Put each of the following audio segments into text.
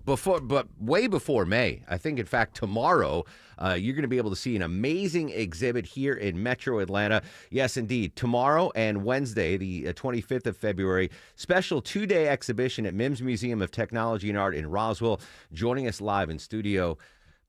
But way before May. I think, in fact, tomorrow you're going to be able to see an amazing exhibit here in Metro Atlanta. Yes, indeed. Tomorrow and Wednesday, the 25th of February, special 2-day exhibition at Mims Museum of Technology and Art in Roswell. Joining us live in studio,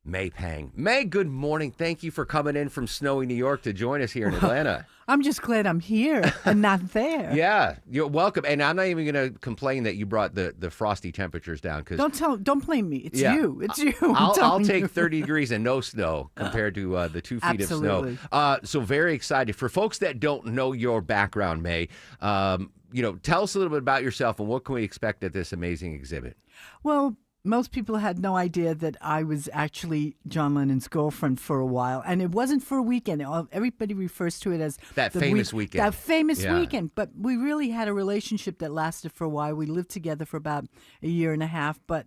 May Pang. May, good morning. Thank you for coming in from snowy New York to join us here in Atlanta. I'm just glad I'm here and not there. Yeah, you're welcome. And I'm not even going to complain that you brought the frosty temperatures down. Cause, don't blame me. It's you. It's you. I'll take 30 degrees and no snow compared to the 2 feet Absolutely. of snow. So very excited. For folks that don't know your background, May, tell us a little bit about yourself and what can we expect at this amazing exhibit? Well, most people had no idea that I was actually John Lennon's girlfriend for a while. And it wasn't for a weekend. Everybody refers to it as that famous weekend. That famous weekend. But we really had a relationship that lasted for a while. We lived together for about a year and a half. But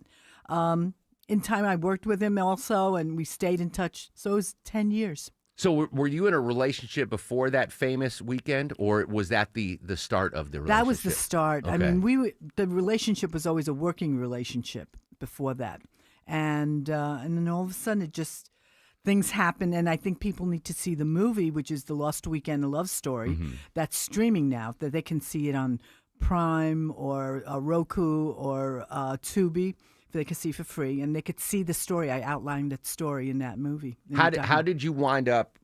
in time, I worked with him also, and we stayed in touch. So it was 10 years. So were you in a relationship before that famous weekend, or was that the start of the relationship? That was the start. Okay. I mean, the relationship was always a working relationship before that, and then all of a sudden things happen, and I think people need to see the movie, which is The Lost Weekend, a Love Story, that's streaming now, that they can see it on Prime or Roku or Tubi. They could see for free, and they could see the story. I outlined that story in that movie. How did you wind up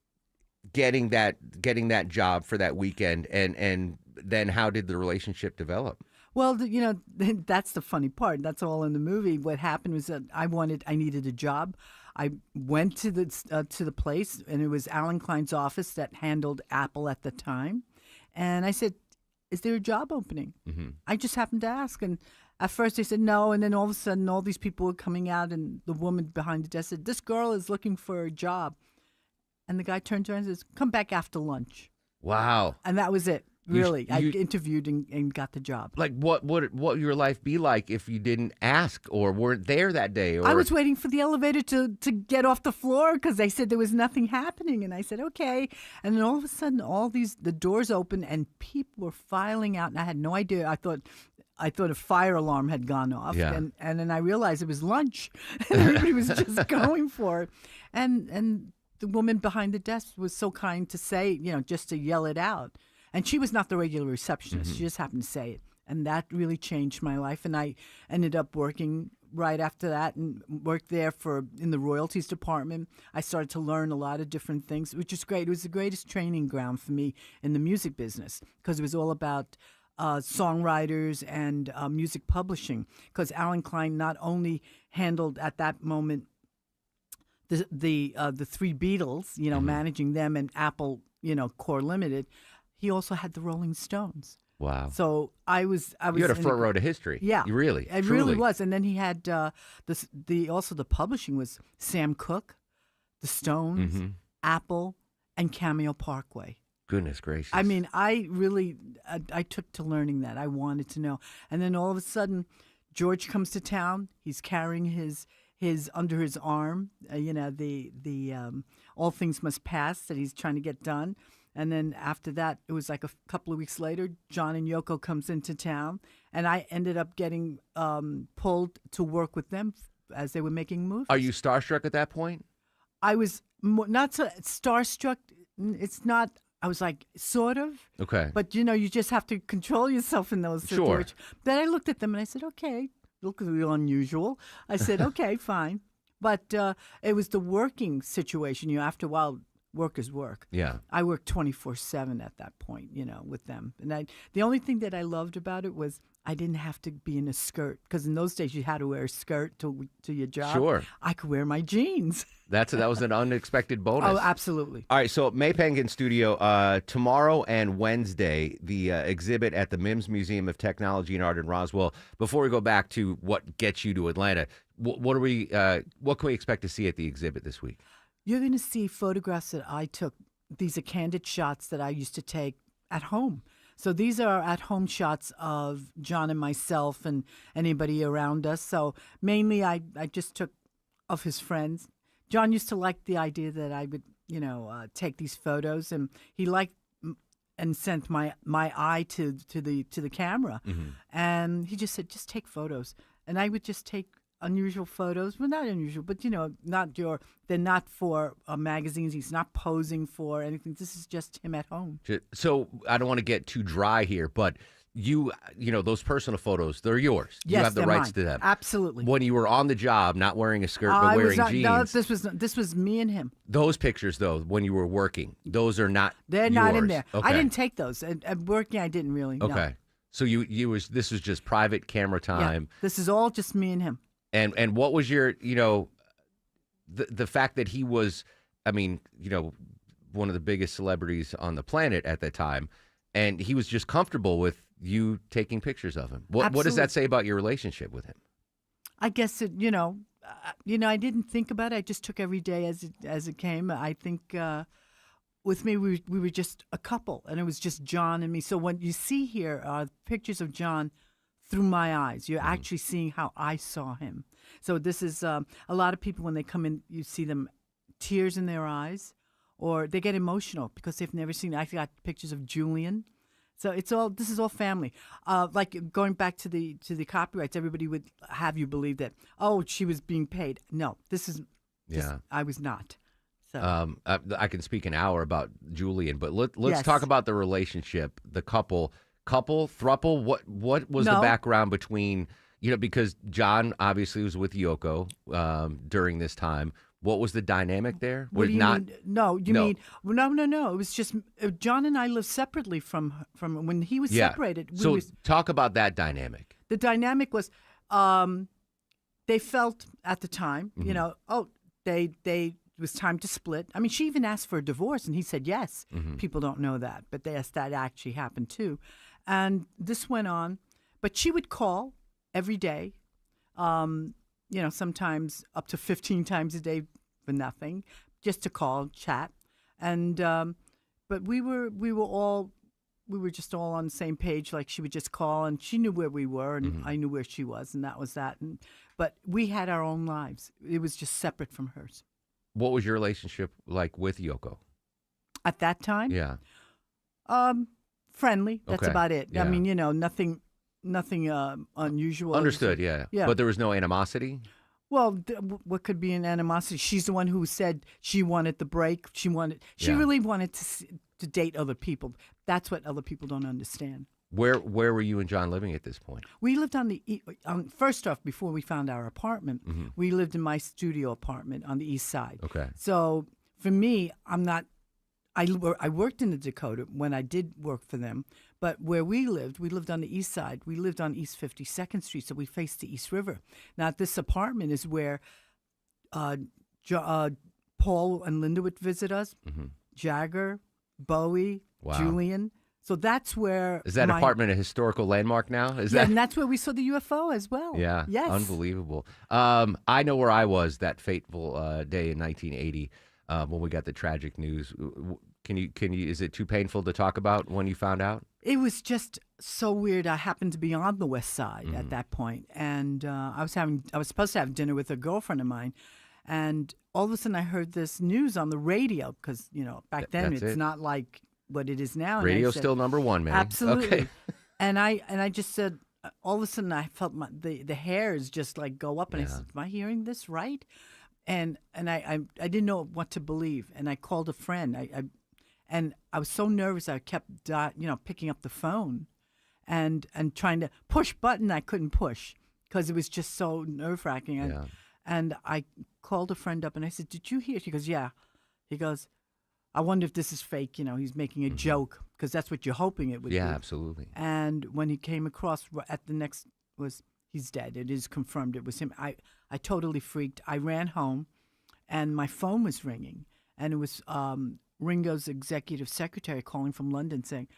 getting that job for that weekend, and then how did the relationship develop? Well, that's the funny part. That's all in the movie. What happened was that I needed a job. I went to the place, and it was Alan Klein's office that handled Apple at the time, and I said, "Is there a job opening?" Mm-hmm. I just happened to ask, and at first they said no, and then all of a sudden all these people were coming out, and the woman behind the desk said, "This girl is looking for a job," and the guy turned to her and says, "Come back after lunch." Wow! And that was it. Really, I interviewed and got the job. Like, what would your life be like if you didn't ask or weren't there that day? Or... I was waiting for the elevator to get off the floor because they said there was nothing happening, and I said okay. And then all of a sudden, the doors opened and people were filing out, and I had no idea. I thought a fire alarm had gone off, and then I realized it was lunch, and everybody was just going for it. And the woman behind the desk was so kind to say, just to yell it out. And she was not the regular receptionist. Mm-hmm. She just happened to say it. And that really changed my life. And I ended up working right after that and worked there in the royalties department. I started to learn a lot of different things, which is great. It was the greatest training ground for me in the music business because it was all about songwriters and music publishing. Because Alan Klein not only handled at that moment the three Beatles, managing them, and Apple, Core Limited. He also had the Rolling Stones. Wow! So I was. You had a front row to history. Yeah, you really. It really was. And then he had the publishing was Sam Cooke, the Stones, Apple, and Cameo Parkway. Goodness gracious! I mean, I really I took to learning that. I wanted to know. And then all of a sudden, George comes to town. He's carrying his under his arm. The All Things Must Pass that he's trying to get done. And then after that, it was like a couple of weeks later, John and Yoko comes into town, and I ended up getting pulled to work with them as they were making movies. Are you starstruck at that point? I was not so starstruck. It's not. I was like, sort of. Okay. But, you just have to control yourself in those situations. Sure. Then I looked at them and I said, okay, look a little unusual. I said, okay, fine. But it was the working situation. After a while, work is work. Yeah. I worked 24/7 at that point, with them. And the only thing that I loved about it was I didn't have to be in a skirt because in those days you had to wear a skirt to your job. Sure. I could wear my jeans. That was an unexpected bonus. Oh, absolutely. All right, so May Pang in studio tomorrow and Wednesday, the exhibit at the Mims Museum of Technology and Art in Roswell. Before we go back to what gets you to Atlanta, what can we expect to see at the exhibit this week? You're going to see photographs that I took. These are candid shots that I used to take at home. So these are at-home shots of John and myself and anybody around us. So mainly I just took of his friends. John used to like the idea that I would, take these photos, and he liked and sent my eye to the camera. Mm-hmm. And he just said, just take photos. And I would just take unusual photos. Well, not unusual, but they're not for magazines. He's not posing for anything. This is just him at home. So I don't want to get too dry here, but those personal photos, they're yours. Yes, you have the they're rights mine. to them. Absolutely. When you were on the job, not wearing a skirt but wearing jeans. No, this was me and him. Those pictures, though, when you were working, those are not. They're not in yours. there. Okay. I didn't take those. At working, I didn't really. No. Okay. So this was just private camera time. Yeah, this is all just me and him. And what was your, the fact that he was, one of the biggest celebrities on the planet at that time, and he was just comfortable with you taking pictures of him. What does that say about your relationship with him? I guess I didn't think about it. I just took every day as it came. I think with me, we were just a couple, and it was just John and me. So when you see here pictures of John through my eyes, you're actually seeing how I saw him. So this is a lot of people when they come in, you see them tears in their eyes, or they get emotional because they've never seen. I got pictures of Julian. So this is all family. Like going back to the copyrights, everybody would have you believe that, she was being paid. No, I was not. So I can speak an hour about Julian, but let's Yes. talk about the relationship, the couple, throuple. What was the background between, because John obviously was with Yoko during this time. What was the dynamic there? What do you mean? No, mean no. It was just John and I lived separately from when he was separated. So talk about that dynamic. The dynamic was, they felt at the time, it was time to split. I mean, she even asked for a divorce, and he said yes. People don't know that, but yes, that actually happened too. And this went on, but she would call every day. Sometimes up to 15 times a day for nothing, just to call, chat, and but we were just all on the same page. Like she would just call, and she knew where we were, and I knew where she was, and that was that. But we had our own lives. It was just separate from hers. What was your relationship like with Yoko at that time? Yeah, friendly. That's Okay. about it. Yeah. I mean, nothing unusual. understood. Yeah, Yeah. But there was no animosity. Well, what could be an animosity? She's the one who said she wanted the break. She Yeah. really wanted to date other people. That's what other people don't understand. Where were you and John living at this point? We lived first off, before we found our apartment, we lived in my studio apartment on the east side. Okay. So for me, I worked in the Dakota when I did work for them, but where we lived on the east side. We lived on East 52nd Street, so we faced the East River. Now, this apartment is where Paul and Linda would visit us, Jagger, Bowie, Wow. Julian. So that's where Is that apartment a historical landmark now? and that's where we saw the UFO as well. Yeah. Yes. Unbelievable. I know where I was that fateful day in 1980 when we got the tragic news. Can you? Is it too painful to talk about when you found out? It was just so weird. I happened to be on the West Side at that point, and I was supposed to have dinner with a girlfriend of mine, and all of a sudden I heard this news on the radio because back then That's it's it. not like what it is now. And I Radio's said, still number one, man. Absolutely. Okay. And I just said, all of a sudden I felt the hairs just like go up, and I Yeah. said, "Am I hearing this right?" And I didn't know what to believe, and I called a friend. And I was so nervous I kept picking up the phone, and trying to push button I couldn't push because it was just so nerve wracking. Yeah. And I called a friend up and I said, "Did you hear?" She goes, "Yeah." He goes, "I wonder if this is fake. He's making a joke because that's what you're hoping it would be." Yeah, absolutely. And when he came across at the next he's dead. It is confirmed it was him. I totally freaked. I ran home, and my phone was ringing, and it was Ringo's executive secretary calling from London saying,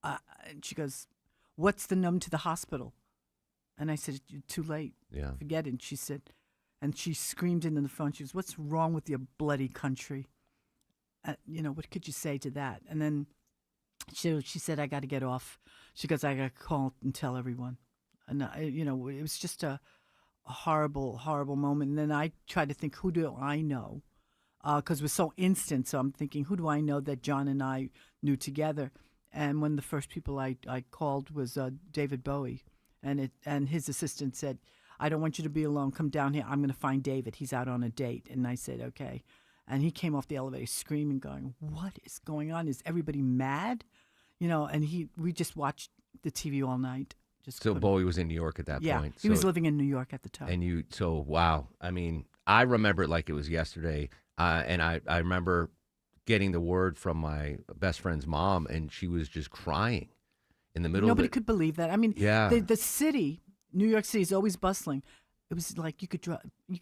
and she goes, "What's the number to the hospital?" And I said, "Too late. Yeah. Forget it." And she said, and she screamed into the phone. She goes, "What's wrong with your bloody country? What could you say to that?" And then she said, "I got to get off." She goes, "I got to call and tell everyone." And it was just a horrible, horrible moment. And then I tried to think, who do I know? Because it was so instant. So I'm thinking, who do I know that John and I knew together? And one of the first people I called was David Bowie, and his assistant said, I don't want you to be alone. Come down here. I'm going to find David. He's out on a date. And I said, okay. And he came off the elevator screaming, going, what is going on? Is everybody mad? You know, and we just watched the TV all night. Just So Bowie was in New York at that yeah, point. he was living in New York at the time. And wow. I mean, I remember it like it was yesterday. And I remember getting the word from my best friend's mom, and she was just crying in the middle Nobody of it. could believe that. I mean, Yeah. the city, New York City, is always bustling. It was like you could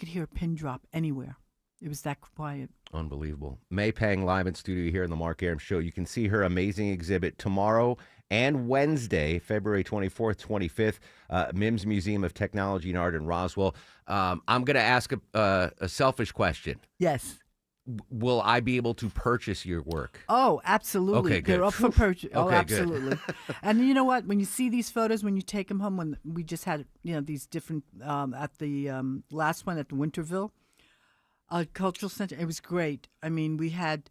hear a pin drop anywhere. It was that quiet. Unbelievable. May Pang live in studio here in the Mark Aram Show. You can see her amazing exhibit tomorrow and Wednesday, February 24th, 25th, MIMS Museum of Technology and Art in Roswell. I'm going to ask a selfish question. Yes. Will I be able to purchase your work? Oh, absolutely. Okay, good. They're up for purchase. Oh, Okay, good. absolutely. And you know what? When you see these photos, when you take them home, when we just had, these different, at the last one at the Winterville Cultural Center, it was great. I mean, we had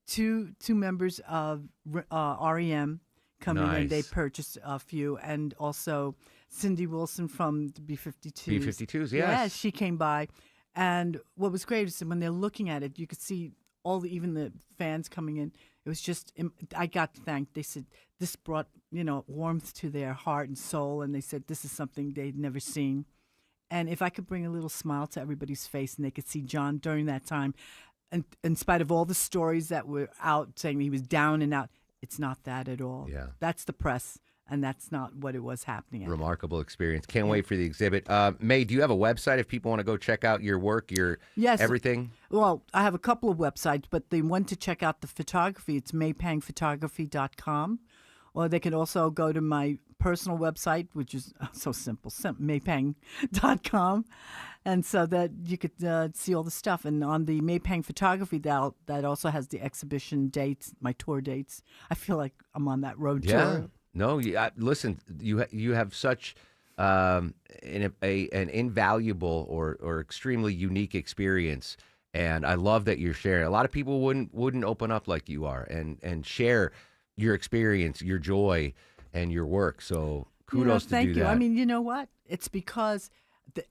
two members of REM come in and they Nice. purchased a few, and also Cindy Wilson from the B-52s. B-52s, yes. Yeah, she came by. And what was great is that when they're looking at it, you could see even the fans coming in. It was just, I got thanked. They said this brought, warmth to their heart and soul. And they said this is something they'd never seen. And if I could bring a little smile to everybody's face and they could see John during that time, and in spite of all the stories that were out saying he was down and out, it's not that at all. Yeah. That's the press. And that's not what it was happening at. Remarkable experience. Can't wait for the exhibit. May, do you have a website if people want to go check out your work, Yes. everything? Well, I have a couple of websites, but the one to check out the photography, it's maypangphotography.com. Or they can also go to my personal website, which is so simple, maypang.com. And so that you could see all the stuff. And on the Maypang Photography, that also has the exhibition dates, my tour dates. I feel like I'm on that road tour. No, listen, you have such an invaluable or extremely unique experience, and I love that you're sharing. A lot of people wouldn't open up like you are and share your experience, your joy, and your work. So kudos to thank do you. that. I mean, you know what? It's because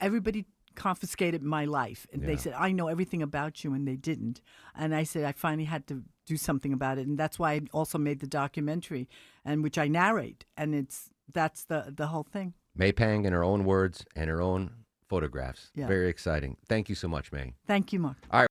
everybody confiscated my life. And they said, I know everything about you, and they didn't. And I said, I finally had to do something about it. And that's why I also made the documentary, and which I narrate. And that's the whole thing. May Pang in her own words and her own photographs. Yeah. Very exciting. Thank you so much, May. Thank you, Mark. All right.